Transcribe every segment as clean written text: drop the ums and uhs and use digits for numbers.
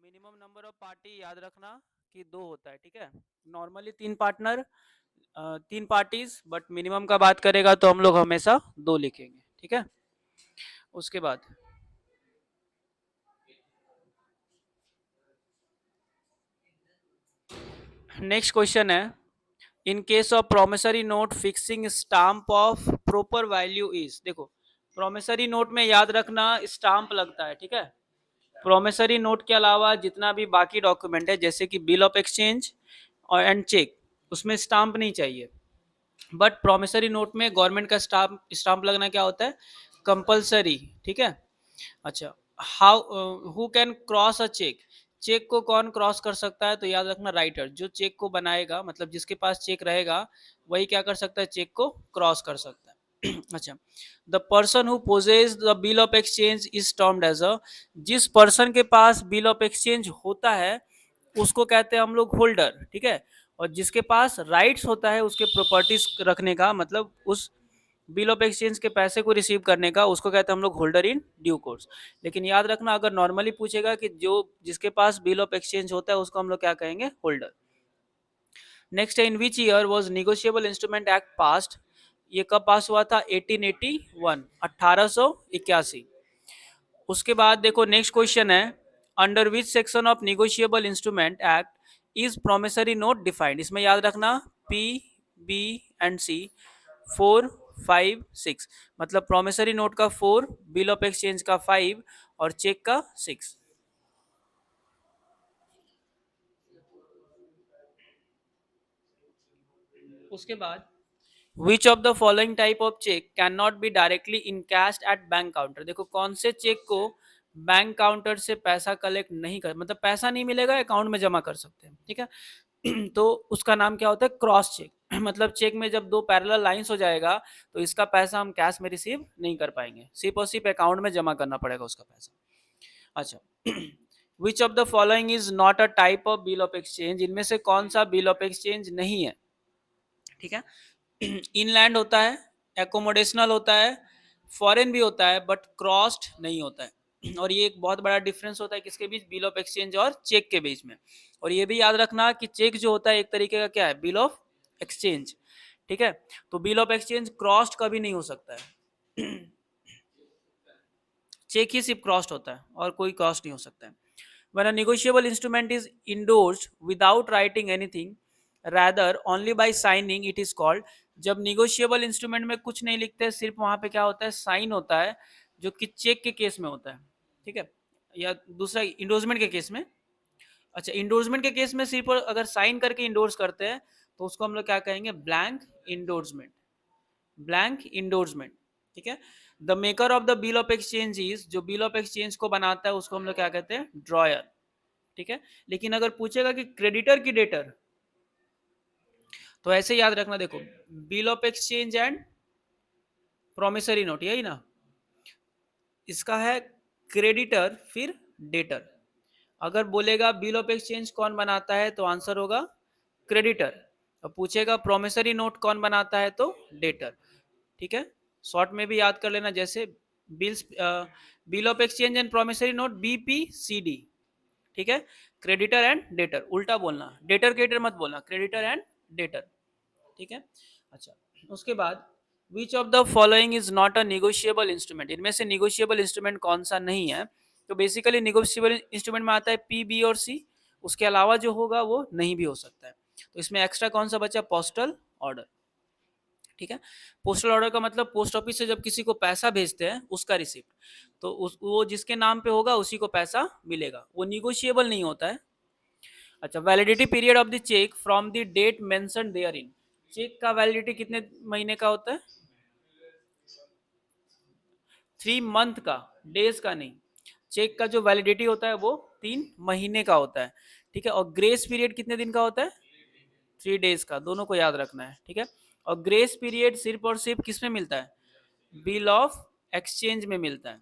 Minimum number of party याद रखना कि 2 होता है, ठीक है। Normally 3 partner 3 parties, but minimum का बात करेगा तो हम लोग हमेशा 2 लिखेंगे, ठीक है। उसके बाद नेक्स्ट क्वेश्चन है, in case of promissory note fixing stamp of proper value is. देखो, प्रोमिसरी नोट में याद रखना स्टाम्प लगता है, ठीक है। प्रोमिसरी नोट के अलावा जितना भी बाकी डॉक्यूमेंट है जैसे कि बिल ऑफ एक्सचेंज और एंड चेक, उसमें स्टाम्प नहीं चाहिए। बट प्रोमिसरी नोट में गवर्नमेंट का स्टाम्प स्टाम्प लगना क्या होता है, कंपलसरी, ठीक है। अच्छा, how who can cross a cheque. Cheque को कौन क्रॉस कर सकता है, तो याद रखना राइटर, जो चेक को बनाएगा, मतलब जिसके पास चेक रहेगा वही क्या कर सकता है, चेक को क्रॉस कर सकता है। अच्छा, the person who possess the bill of exchange is termed as a. जिस पर्सन के पास बिल ऑफ एक्सचेंज होता है उसको कहते हैं हम लोग होल्डर, ठीक है। और जिसके पास राइट्स होता है उसके प्रॉपर्टीज रखने का, मतलब उस बिल ऑफ एक्सचेंज के पैसे को रिसीव करने का, उसको कहते हैं हम लोग होल्डर इन ड्यू कोर्स। लेकिन याद रखना अगर नॉर्मली पूछेगा कि जो जिसके पास बिल ऑफ एक्सचेंज होता है उसको हम लोग क्या कहेंगे, होल्डर। नेक्स्ट है, in which year was negotiable instrument act passed. ये कब पास हुआ था, 1881, 1881। उसके बाद देखो नेक्स्ट क्वेश्चन है, under which section of negotiable instrument act is promissory not defined. इसमें याद रखना पी, बी एंड सी, 4, 5, 6, मतलब प्रोमिसरी नोट का 4, बिल ऑफ एक्सचेंज का 5 और चेक का 6। उसके बाद which of the following type of cheque can not be directly encashed at bank counter. देखो कौन से चेक को बैंक काउंटर से पैसा कलेक्ट नहीं कर, मतलब पैसा नहीं मिलेगा, अकाउंट में जमा कर सकते हैं, ठीक है। तो उसका नाम क्या होता है, क्रॉस चेक। मतलब चेक में जब दो पैरेलल लाइंस हो जाएगा तो इसका पैसा हम कैश में रिसीव नहीं कर पाएंगे, सिर्फ और सिर्फ अकाउंट में जमा करना पड़ेगा उसका पैसा। अच्छा, विच of the following is not a type of bill of exchange. इनमें से कौन सा बिल ऑफ एक्सचेंज नहीं है, ठीक है। इनलैंड होता है, एकोमोडेशनल होता है, फॉरेन भी होता है, बट क्रॉस्ड नहीं होता है। और ये एक बहुत बड़ा डिफरेंस होता है किसके बीच, बिल ऑफ एक्सचेंज और चेक के बीच में। और ये भी याद रखना कि चेक जो होता है एक तरीके का क्या है, बिल ऑफ एक्सचेंज, ठीक है। तो बिल ऑफ एक्सचेंज क्रॉस्ड कभी नहीं हो सकता है। चेक ही सिर्फ क्रॉस्ड होता है और कोई क्रॉस नहीं हो सकता है। When a negotiable instrument is endorsed without writing anything, rather only by signing, it is called। जब negotiable instrument में कुछ नहीं लिखते, सिर्फ वहां पे क्या होता है, साइन होता है, जो कि चेक के केस में होता है, ठीक है, या दूसरा इंडोर्समेंट के केस में। अच्छा, इंडोर्समेंट के केस में सिर्फ अगर साइन करके इंडोर्स करते हैं तो उसको हम लोग क्या कहेंगे, ब्लैंक इंडोर्समेंट, ब्लैंक इंडोर्समेंट, ठीक है। The maker of the bill of exchange is, जो बिल ऑफ एक्सचेंज को बनाता है उसको हम लोग क्या कहते हैं, ड्रॉयर, ठीक है। लेकिन अगर पूछेगा कि क्रेडिटर की डेटर, तो ऐसे याद रखना, देखो bill of exchange and promissory note, यही ना, इसका है क्रेडिटर फिर डेटर। अगर बोलेगा बिल ऑफ एक्सचेंज कौन बनाता है तो आंसर होगा क्रेडिटर, और पूछेगा प्रोमिसरी नोट कौन बनाता है तो डेटर, ठीक है। शॉर्ट में भी याद कर लेना, जैसे bills, bill of exchange and promissory note, BPCD, ठीक है। क्रेडिटर एंड डेटर, उल्टा बोलना, डेटर क्रेडिटर मत बोलना, क्रेडिटर एंड डेटर, ठीक है। अच्छा, उसके बाद which of the following is not a negotiable instrument. इनमें से निगोशिएबल इंस्ट्रूमेंट कौन सा नहीं है, तो बेसिकली निगोशिएबल इंस्ट्रूमेंट में आता है P, B और C। उसके अलावा जो होगा वो नहीं भी हो सकता है। तो इसमें एक्स्ट्रा कौन सा बचा, पोस्टल ऑर्डर, ठीक है। पोस्टल ऑर्डर का मतलब पोस्ट ऑफिस से जब किसी को पैसा भेजते हैं उसका रिसिप्ट, तो वो जिसके नाम पे होगा उसी को पैसा मिलेगा, वो निगोशिएबल नहीं होता है। अच्छा, validity period of the cheque from the date mention therein. Cheque का वैलिडिटी कितने महीने का होता है, 3 मंथ का, डेज का नहीं। चेक का जो वैलिडिटी होता है वो 3 महीने का होता है, ठीक है। और ग्रेस पीरियड कितने दिन का होता है, 3 डेज का, दोनों को याद रखना है, ठीक है। और ग्रेस पीरियड सिर्फ और सिर्फ किस में मिलता है, बिल ऑफ एक्सचेंज में मिलता है।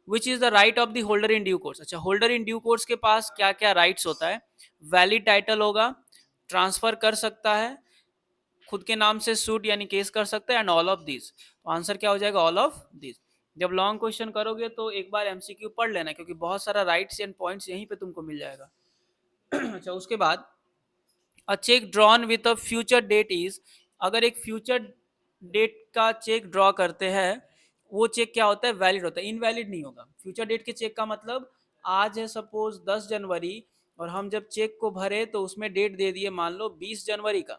Which is the right of the holder in due course. अच्छा, होल्डर इन ड्यू कोर्स के पास क्या क्या राइट्स होता है, वैलिड टाइटल होगा, ट्रांसफर कर सकता है, खुद के नाम से सूट यानी केस कर सकता है, एंड ऑल ऑफ दिस। तो आंसर क्या हो जाएगा, ऑल ऑफ दिस। जब लॉन्ग क्वेश्चन करोगे तो एक बार एमसीक्यू पढ़ लेना, क्योंकि बहुत सारा राइट्स एंड पॉइंट्स यहीं पे तुमको मिल जाएगा। अच्छा, उसके बाद a cheque drawn with a future date is, अगर एक फ्यूचर डेट का चेक ड्रॉ करते हैं, वो चेक क्या होता है, वैलिड होता है, इनवैलिड नहीं होगा। फ्यूचर डेट के चेक का मतलब आज है सपोज 10 जनवरी, और हम जब चेक को भरे तो उसमें डेट दे दिए मान लो 20 जनवरी का,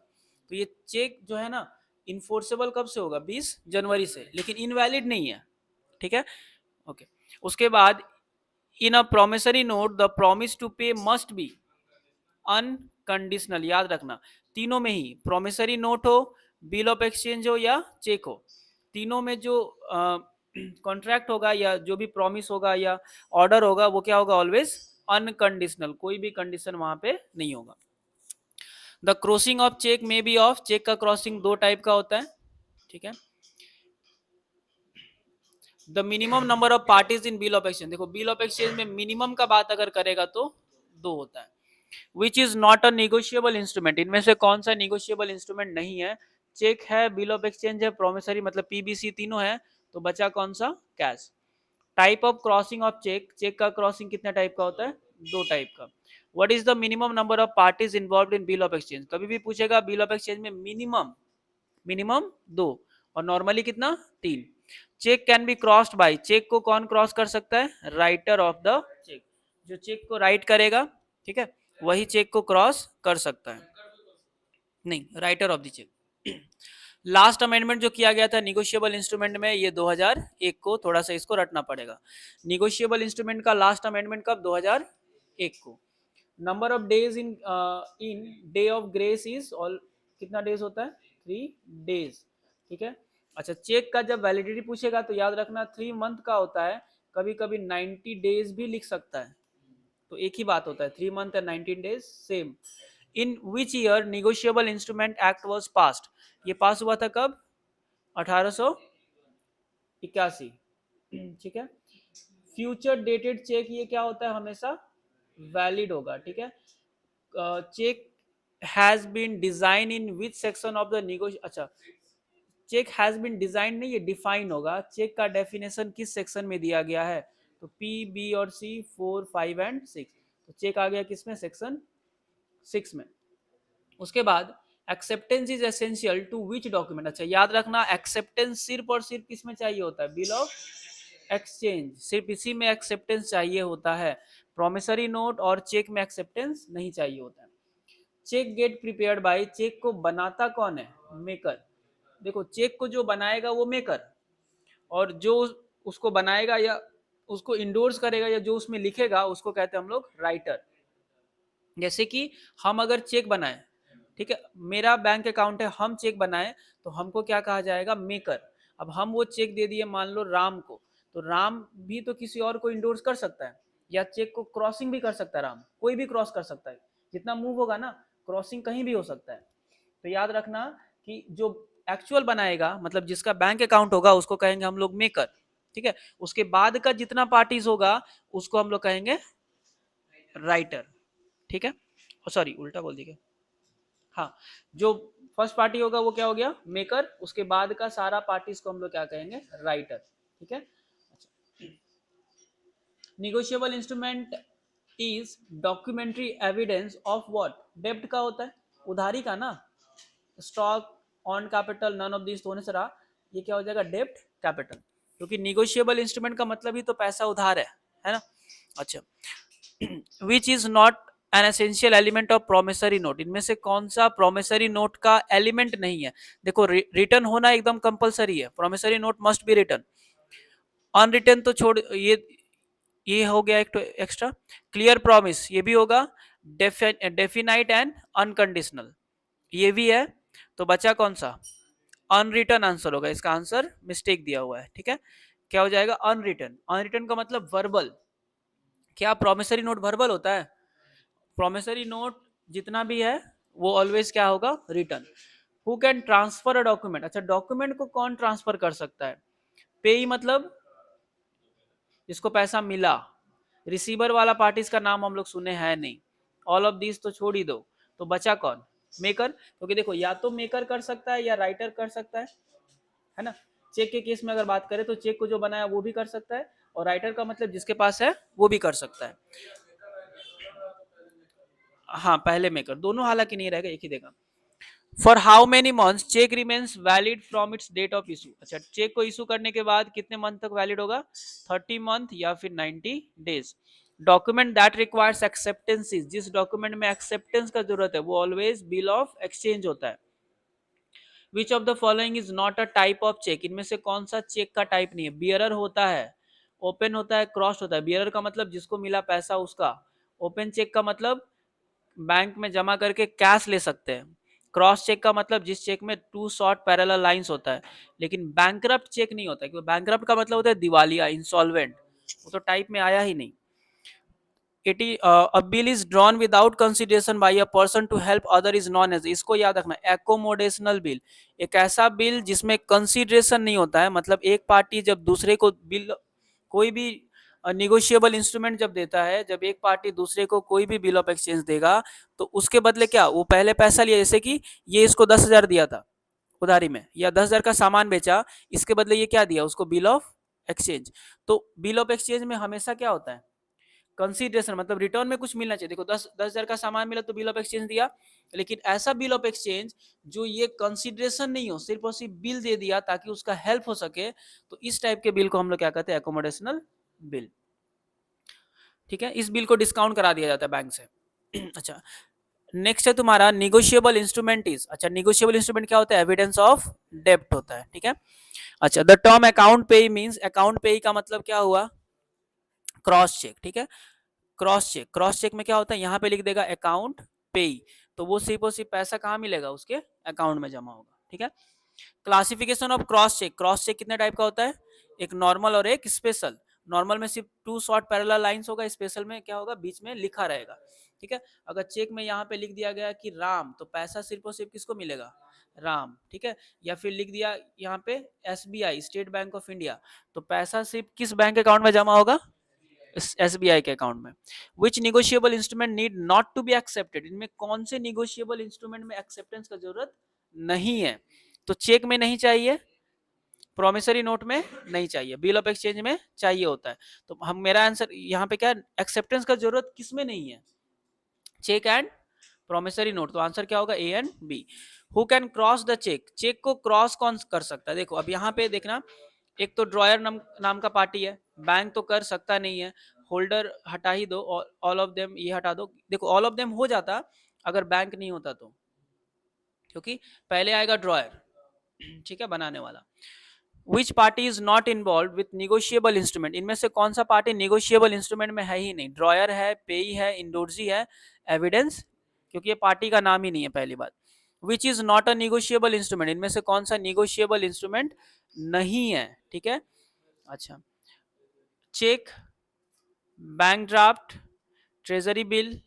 तो ये चेक जो है ना इन्फोर्सेबल कब से होगा, 20 जनवरी से, लेकिन इनवैलिड नहीं है। ठीक है, ओके। उसके बाद in a promissory note the promise to pay must be unconditional, याद रखना तीनों में ही, प्रोमिसरी नोट हो, बिल ऑफ एक्सचेंज हो या चेक हो, तीनों में जो कॉन्ट्रैक्ट होगा या जो भी प्रॉमिस होगा या ऑर्डर होगा वो क्या होगा, ऑलवेज अनकंडीशनल, कोई भी कंडीशन वहां पे नहीं होगा। द क्रॉसिंग ऑफ चेक में बी ऑफ, चेक का क्रॉसिंग दो टाइप का होता है। ठीक है, the minimum number of parties in bill of exchange, देखो बिल ऑफ एक्सचेंज में मिनिमम का बात अगर करेगा तो दो होता है। Which is not a negotiable instrument, इनमें से कौन सा निगोशिएबल इंस्ट्रूमेंट नहीं है, चेक है, बिल ऑफ एक्सचेंज है, प्रोमिसरी मतलब पीबीसी, तीनों है, तो बचा कौन सा, cash. Type of crossing of cheque, cheque का क्रॉसिंग कितने टाइप का होता है, दो टाइप का। What is the minimum number of parties involve in bill of exchange, कभी भी पूछेगा बिल ऑफ एक्सचेंज में मिनिमम, मिनिमम दो, और नॉर्मली कितना, तीन। Cheque can be crossed by, cheque को कौन क्रॉस कर सकता है, राइटर ऑफ द चेक, जो चेक को राइट करेगा, ठीक है, वही चेक को क्रॉस कर सकता है, नहीं, writer of the cheque. Last amendment जो किया गया था निगोशिएबल इंस्ट्रूमेंट में, ये 2001 को, थोड़ा सा इसको रटना पड़ेगा। निगोशिएबल इंस्ट्रूमेंट का लास्ट अमेंडमेंट कब, 2001 को। Number of days in in day of grace is all, कितना डेज होता है, 3 डेज। ठीक है, अच्छा, चेक का जब वैलिडिटी पूछेगा तो याद रखना 3 मंथ का होता है, कभी कभी 90 डेज भी लिख सकता है, तो एक ही बात होता है, 3 month and 19 days same. In which year negotiable instrument act was passed, ये पास हुआ था कब, 1881। ठीक है, फ्यूचर डेटेड चेक, ये क्या होता है, हमेशा वैलिड होगा। ठीक है, cheque has been design in which section of the निगोश, अच्छा, चेक हैज बीन डिजाइन नहीं, ये डिफाइन होगा, चेक का डेफिनेशन किस सेक्शन में दिया गया है, तो पी, बी और सी, 4, 5 एंड 6, तो चेक आ गया किसमें, सेक्शन 6 में। उसके बाद acceptance is essential to which document, अच्छा याद रखना एक्सेप्टेंस सिर्फ और सिर्फ किस में चाहिए होता है, बिल ऑफ एक्सचेंज, सिर्फ इसी में एक्सेप्टेंस चाहिए होता है, प्रोमिसरी नोट और चेक में एक्सेप्टेंस नहीं चाहिए होता है। Cheque get prepared by, cheque को बनाता कौन है, मेकर। देखो चेक को जो बनाएगा वो मेकर, और जो उसको बनाएगा या उसको इंडोर्स करेगा या जो उसमें लिखेगा उसको कहते हैं हम लोग राइटर। जैसे कि हम अगर चेक बनाए, ठीक है, मेरा बैंक अकाउंट है, हम चेक बनाए, तो हमको क्या कहा जाएगा, मेकर। अब हम वो चेक दे दिए मान लो राम को, तो राम भी तो किसी और को इंडोर्स कर सकता है, या चेक को क्रॉसिंग भी कर सकता है, राम कोई भी क्रॉस कर सकता है, जितना मूव होगा ना क्रॉसिंग कहीं भी हो सकता है। तो याद रखना कि जो एक्चुअल बनाएगा मतलब जिसका बैंक अकाउंट होगा उसको कहेंगे हम लोग मेकर। ठीक है, उसके बाद का जितना पार्टीज होगा उसको हम लोग कहेंगे राइटर। ठीक है, सॉरी उल्टा बोल दिया, हाँ, जो फर्स्ट पार्टी होगा वो क्या हो गया, मेकर, उसके बाद का सारा पार्टीज को हम लोग क्या कहेंगे, राइटर। ठीक है, अच्छा, negotiable instrument is documentary evidence of what, डेब्ट का होता है, उधारी का ना, stock, on capital, none of this होने से रहा, ये क्या हो जाएगा, डेब्ट कैपिटल, क्योंकि निगोशिएबल इंस्ट्रूमेंट का मतलब ही तो पैसा उधार है ना। अच्छा, which is not an essential element of promissory note, इनमें से कौन सा प्रोमिसरी नोट का एलिमेंट नहीं है, देखो रिटर्न होना एकदम कंपलसरी है, promissory note must be return, unreturned तो छोड़, ये हो गया एक तो एक्स्ट्रा, क्लियर प्रॉमिस ये भी होगा, डेफिनाइट एंड अनकंडीशनल ये भी है, तो बचा कौन सा, अनरिटर्न आंसर होगा, इसका आंसर मिस्टेक दिया हुआ है। ठीक है, क्या हो जाएगा, अनरिटर्न, अनरिटर्न का मतलब वर्बल, क्या प्रोमिसरी नोट वर्बल होता है, प्रोमिसरी नोट जितना भी है वो ऑलवेज क्या होगा, return. Who can transfer a document, अच्छा डॉक्यूमेंट को कौन ट्रांसफर कर सकता है, पेई मतलब जिसको पैसा मिला, रिसीवर वाला पार्टीज का नाम हम लोग सुने हैं नहीं, ऑल ऑफ दिस तो छोड़ ही दो, तो बचा कौन, मेकर, क्योंकि देखो या तो मेकर कर सकता है या राइटर कर सकता है ना, चेक के केस में अगर बात करें तो चेक को जो बनाया वो भी कर सकता है, और राइटर का मतलब जिसके पास है वो भी कर सकता है। हाँ, पहले मेकर, दोनों हालांकि नहीं रहेगा, एक ही देगा। For how many months cheque remains valid from its date of issue. अच्छा, चेक को इशू करने के बाद कितने मंथ तक वैलिड होगा? 30 मंथ या फिर 90 डेज। डॉक्यूमेंट दैट रिक्वायर्स एक्सेप्टेंसीज, जिस डॉक्यूमेंट में एक्सेप्टेंस का जरूरत है वो ऑलवेज बिल ऑफ एक्सचेंज होता है। Which of the following is not a type of cheque, इनमें से कौन सा चेक का टाइप नहीं है? बियरर होता है, ओपन होता है, क्रॉस होता है। बियरर का मतलब जिसको मिला पैसा उसका, ओपन चेक का मतलब बैंक में जमा करके कैश ले सकते हैं, क्रॉस चेक का मतलब जिस चेक में टू शॉर्ट पैरेलल लाइंस होता है। लेकिन बैंकरप्ट चेक नहीं होता, क्योंकि बैंकरप्ट का मतलब होता है दिवालिया, इंसॉल्वेंट, वो तो टाइप में आया ही नहीं। A bill is drawn without consideration by a person to help other is known as, इसको याद रखना, एकोमोडेशनल बिल। एक ऐसा बिल जिसमें कंसिडरेशन नहीं होता है, मतलब एक पार्टी जब दूसरे को बिल, कोई भी निगोशिएबल इंस्ट्रूमेंट जब देता है, जब एक पार्टी दूसरे को कोई भी बिल ऑफ एक्सचेंज देगा तो उसके बदले क्या, वो पहले पैसा लिया, जैसे कि ये इसको 10,000 दिया था उधारी में, या 10,000 का सामान बेचा, इसके बदले ये क्या दिया उसको? Bill of exchange. तो बिल ऑफ एक्सचेंज में हमेशा क्या होता है? कंसीडरेशन, मतलब रिटर्न में कुछ मिलना चाहिए। देखो 10,000 का सामान मिला तो बिल ऑफ एक्सचेंज दिया, लेकिन ऐसा बिल ऑफ एक्सचेंज जो ये कंसीडरेशन नहीं हो, सिर्फ और सिर्फ बिल दे दिया ताकि उसका हेल्प हो सके, तो इस टाइप के बिल को हम लोग क्या कहते हैं? एकोमोडेशनल बिल। ठीक है, इस बिल को डिस्काउंट करा दिया जाता है बैंक से। अच्छा, नेक्स्ट है तुम्हारा निगोशिएबल इंस्ट्रूमेंट इज। अच्छा, निगोशिएबल इंस्ट्रूमेंट क्या होता है? एविडेंस ऑफ डेप्ट होता है। ठीक है, अच्छा, the term account payee means, account payee का मतलब क्या हुआ? Cross cheque. ठीक है, क्रॉस चेक, क्रॉस चेक में क्या होता है? यहाँ पे लिख देगा अकाउंट पेई, तो वो सिर्फ और सिर्फ पैसा कहाँ मिलेगा? उसके अकाउंट में जमा होगा। ठीक है, classification of cross cheque, cross cheque कितने टाइप का होता है? एक नॉर्मल और एक स्पेशल। नॉर्मल में सिर्फ टू शॉर्ट पैरेलल लाइंस होगा, स्पेशल में क्या होगा? बीच में लिखा रहेगा। ठीक है, अगर चेक में यहाँ पे लिख दिया गया कि राम, तो पैसा सिर्फ और सिर्फ किसको मिलेगा? राम। ठीक है, या फिर लिख दिया यहाँ पे SBI, state bank of India, तो पैसा सिर्फ किस बैंक अकाउंट में जमा होगा? SBI के अकाउंट में। Which negotiable instrument need not to be accepted, इनमें कौन से निगोशिएबल इंस्ट्रूमेंट में एक्सेप्टेंस का जरूरत नहीं है? तो चेक में नहीं चाहिए, प्रोमिसरी नोट में नहीं चाहिए, बिल ऑफ एक्सचेंज में चाहिए होता है। तो हम, मेरा आंसर यहाँ पे क्या, एक्सेप्टेंस का जरूरत किस में नहीं है? Cheque and promissory note. तो आंसर क्या होगा? A and B. Who can cross the cheque, cheque को क्रॉस कौन कर सकता है? देखो अब यहाँ पे देखना, एक तो ड्रॉयर नाम का पार्टी है, बैंक तो कर सकता नहीं है, होल्डर हटा ही दो, ऑल ऑफ देम ये हटा दो। देखो ऑल ऑफ देम हो जाता अगर बैंक नहीं होता तो, क्योंकि पहले आएगा ड्रॉयर, ठीक है, बनाने वाला। विच party is not involve with negotiable instrument, इनमें से कौन सा पार्टी निगोशिएबल इंस्ट्रूमेंट में है ही नहीं? ड्रॉयर है, पेई है, इंडोर्जी है, एविडेंस, क्योंकि ये पार्टी का नाम ही नहीं है पहली बात। Which is not a negotiable instrument, इनमें से कौन सा निगोशिएबल इंस्ट्रूमेंट नहीं है? ठीक है, अच्छा, cheque, bank draft, treasury bill,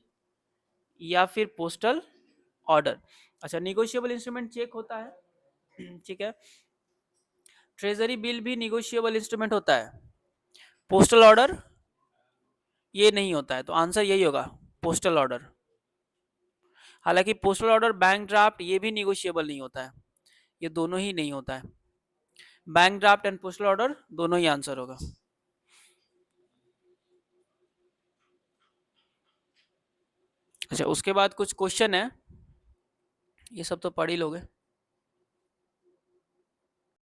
या फिर पोस्टल ऑर्डर। अच्छा, निगोशिएबल इंस्ट्रूमेंट चेक होता है, ठीक है, ट्रेजरी बिल भी निगोशिएबल इंस्ट्रूमेंट होता है, पोस्टल ऑर्डर ये नहीं होता है, तो आंसर यही होगा, पोस्टल ऑर्डर। हालांकि पोस्टल ऑर्डर, बैंक ड्राफ्ट ये भी निगोशिएबल नहीं होता है, ये दोनों ही नहीं होता है, bank draft and postal order दोनों ही आंसर होगा। अच्छा, उसके बाद कुछ क्वेश्चन है, ये सब तो पढ़ ही लोगे।